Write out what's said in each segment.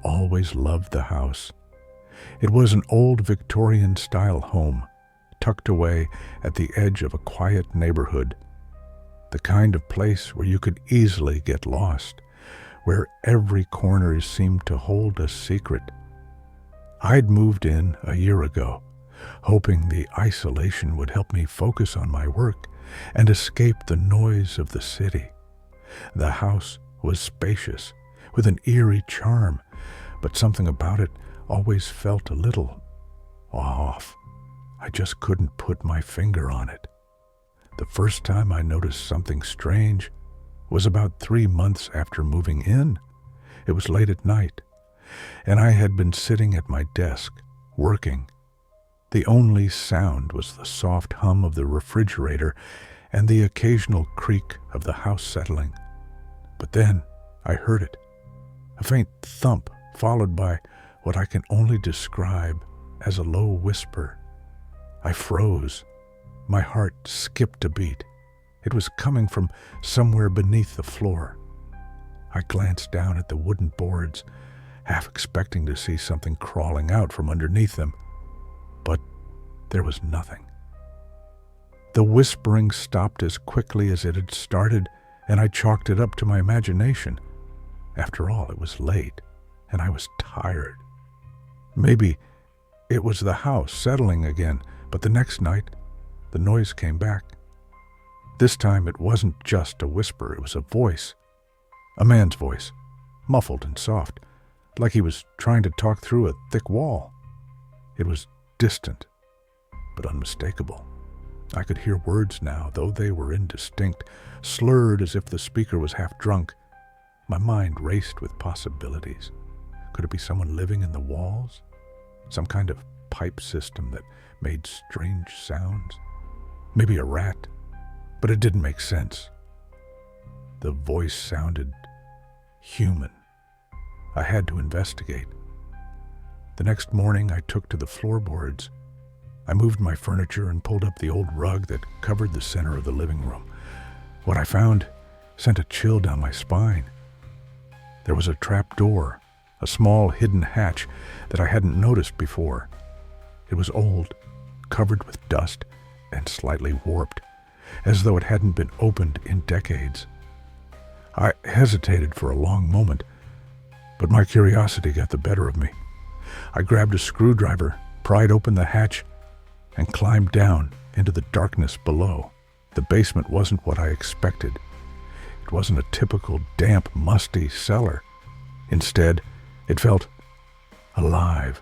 always loved the house. It was an old Victorian-style home, tucked away at the edge of a quiet neighborhood. The kind of place where you could easily get lost, where every corner seemed to hold a secret. I'd moved in a year ago, hoping the isolation would help me focus on my work and escape the noise of the city. The house was spacious, with an eerie charm, but something about it always felt a little off. I just couldn't put my finger on it. The first time I noticed something strange was about 3 months after moving in. It was late at night, and I had been sitting at my desk, working. The only sound was the soft hum of the refrigerator and the occasional creak of the house settling. But then I heard it, a faint thump followed by what I can only describe as a low whisper. I froze. My heart skipped a beat. It was coming from somewhere beneath the floor. I glanced down at the wooden boards, half expecting to see something crawling out from underneath them. But there was nothing. The whispering stopped as quickly as it had started, and I chalked it up to my imagination. After all, it was late, and I was tired. Maybe it was the house settling again, but the next night, the noise came back. This time it wasn't just a whisper, it was a voice. A man's voice, muffled and soft, like he was trying to talk through a thick wall. It was distant, but unmistakable. I could hear words now, though they were indistinct, slurred as if the speaker was half drunk. My mind raced with possibilities. Could it be someone living in the walls? Some kind of pipe system that made strange sounds? Maybe a rat? But it didn't make sense. The voice sounded human. I had to investigate. The next morning I took to the floorboards. I moved my furniture and pulled up the old rug that covered the center of the living room. What I found sent a chill down my spine. There was a trap door, a small hidden hatch that I hadn't noticed before. It was old, covered with dust, and slightly warped, as though it hadn't been opened in decades. I hesitated for a long moment, but my curiosity got the better of me. I grabbed a screwdriver, pried open the hatch, and climbed down into the darkness below. The basement wasn't what I expected. It wasn't a typical damp, musty cellar. Instead, it felt alive.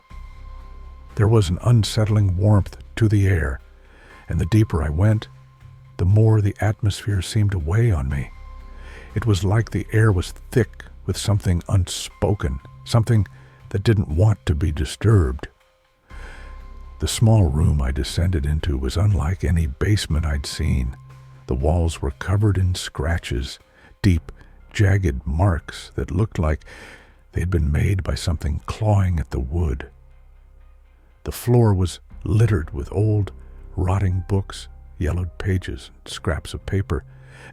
There was an unsettling warmth to the air, and the deeper I went, the more the atmosphere seemed to weigh on me. It was like the air was thick with something unspoken, something that didn't want to be disturbed. The small room I descended into was unlike any basement I'd seen. The walls were covered in scratches, deep, jagged marks that looked like they'd been made by something clawing at the wood. The floor was littered with old, rotting books, yellowed pages, and scraps of paper.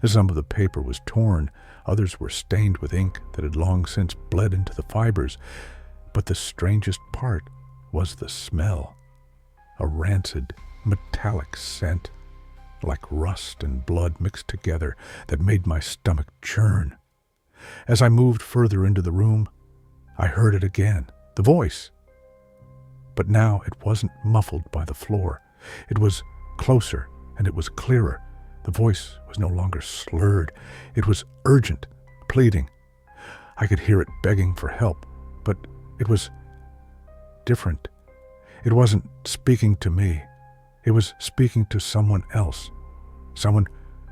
Some of the paper was torn, others were stained with ink that had long since bled into the fibers. But the strangest part was the smell. A rancid, metallic scent, like rust and blood mixed together, that made my stomach churn. As I moved further into the room, I heard it again, the voice. But now it wasn't muffled by the floor. It was closer, and it was clearer. The voice was no longer slurred. It was urgent, pleading. I could hear it begging for help, but it was different. It wasn't speaking to me. It was speaking to someone else, someone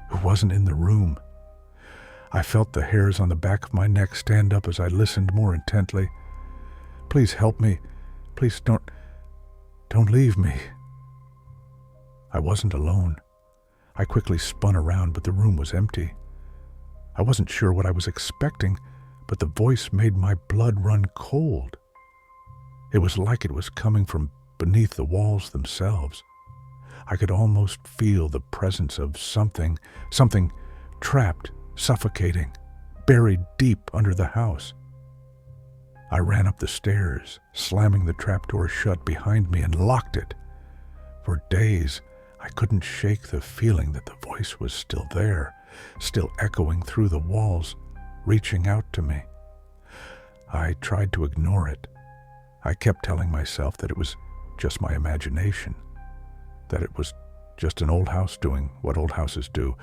who wasn't in the room. I felt the hairs on the back of my neck stand up as I listened more intently. Please help me. Please don't leave me. I wasn't alone. I quickly spun around, but the room was empty. I wasn't sure what I was expecting, but the voice made my blood run cold. It was like it was coming from beneath the walls themselves. I could almost feel the presence of something trapped, suffocating, buried deep under the house. I ran up the stairs, slamming the trapdoor shut behind me, and locked it. For days, I couldn't shake the feeling that the voice was still there, still echoing through the walls, reaching out to me. I tried to ignore it. I kept telling myself that it was just my imagination, that it was just an old house doing what old houses do.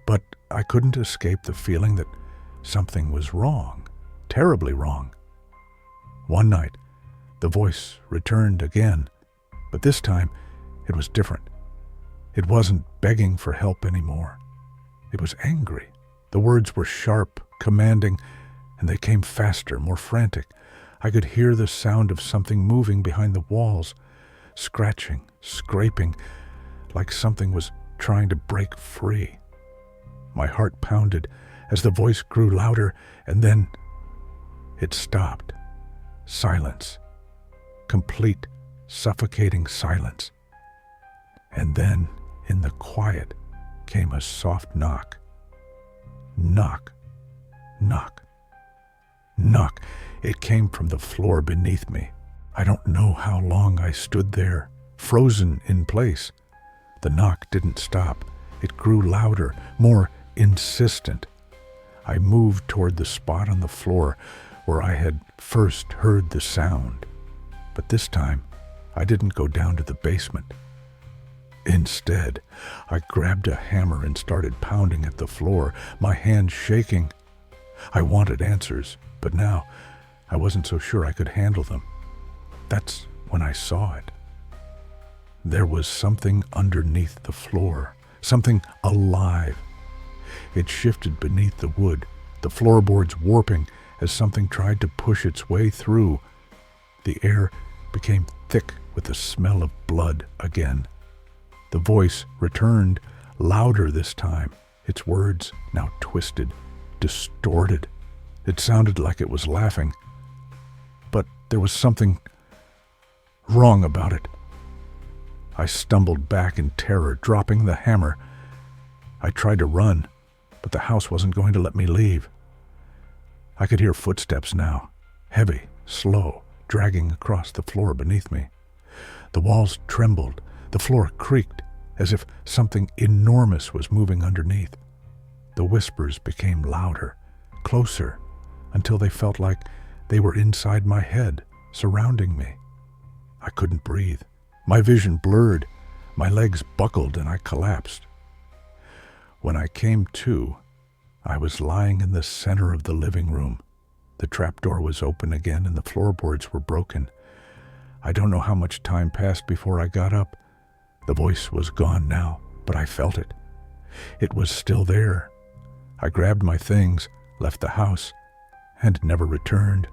But I couldn't escape the feeling that something was wrong, terribly wrong. One night, the voice returned again, but this time it was different. It wasn't begging for help anymore. It was angry. The words were sharp, commanding, and they came faster, more frantic. I could hear the sound of something moving behind the walls, scratching, scraping, like something was trying to break free. My heart pounded as the voice grew louder, and then it stopped. Silence. Complete, suffocating silence. And then, in the quiet, came a soft knock. Knock. Knock. Knock. It came from the floor beneath me. I don't know how long I stood there, frozen in place. The knock didn't stop. It grew louder, more insistent. I moved toward the spot on the floor where I had first heard the sound. But this time, I didn't go down to the basement. Instead, I grabbed a hammer and started pounding at the floor, my hands shaking. I wanted answers, but now I wasn't so sure I could handle them. That's when I saw it. There was something underneath the floor, something alive. It shifted beneath the wood, the floorboards warping as something tried to push its way through. The air became thick with the smell of blood again. The voice returned, louder this time, its words now twisted, distorted. It sounded like it was laughing, but there was something wrong about it. I stumbled back in terror, dropping the hammer. I tried to run, but the house wasn't going to let me leave. I could hear footsteps now, heavy, slow, dragging across the floor beneath me. The walls trembled, the floor creaked, as if something enormous was moving underneath. The whispers became louder, closer, until they felt like they were inside my head, surrounding me. I couldn't breathe. My vision blurred. My legs buckled and I collapsed. When I came to, I was lying in the center of the living room. The trapdoor was open again and the floorboards were broken. I don't know how much time passed before I got up. The voice was gone now, but I felt it. It was still there. I grabbed my things, left the house, and never returned.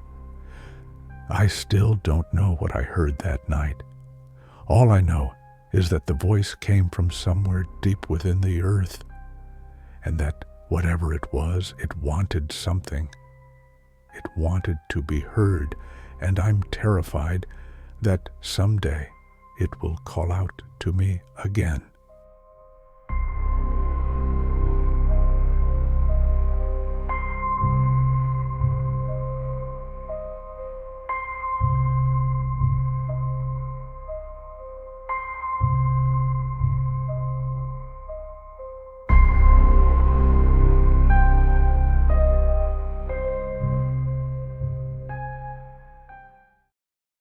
I still don't know what I heard that night. All I know is that the voice came from somewhere deep within the earth, and that whatever it was, it wanted something. It wanted to be heard, and I'm terrified that someday it will call out to me again.